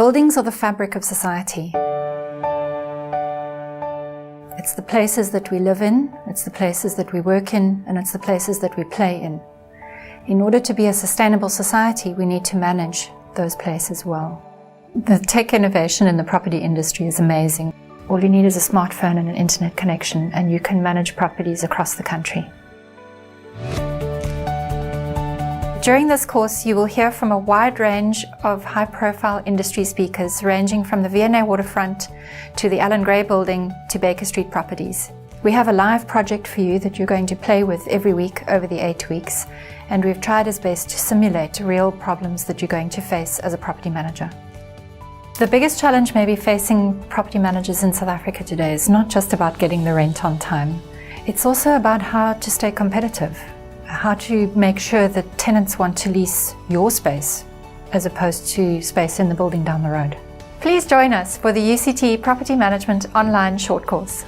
Buildings are the fabric of society. It's the places that we live in, it's the places that we work in, and it's the places that we play in. In order to be a sustainable society, we need to manage those places well. The tech innovation in the property industry is amazing. All you need is a smartphone and an internet connection, and you can manage properties across the country. During this course, you will hear from a wide range of high-profile industry speakers, ranging from the V&A Waterfront to the Allan Gray Building to Baker Street Properties. We have a live project for you that you're going to play with every week over the 8 weeks, and we've tried as best to simulate real problems that you're going to face as a property manager. The biggest challenge maybe facing property managers in South Africa today is not just about getting the rent on time. It's also about how to stay competitive. How to make sure that tenants want to lease your space as opposed to space in the building down the road. Please join us for the UCT Property Management online short course.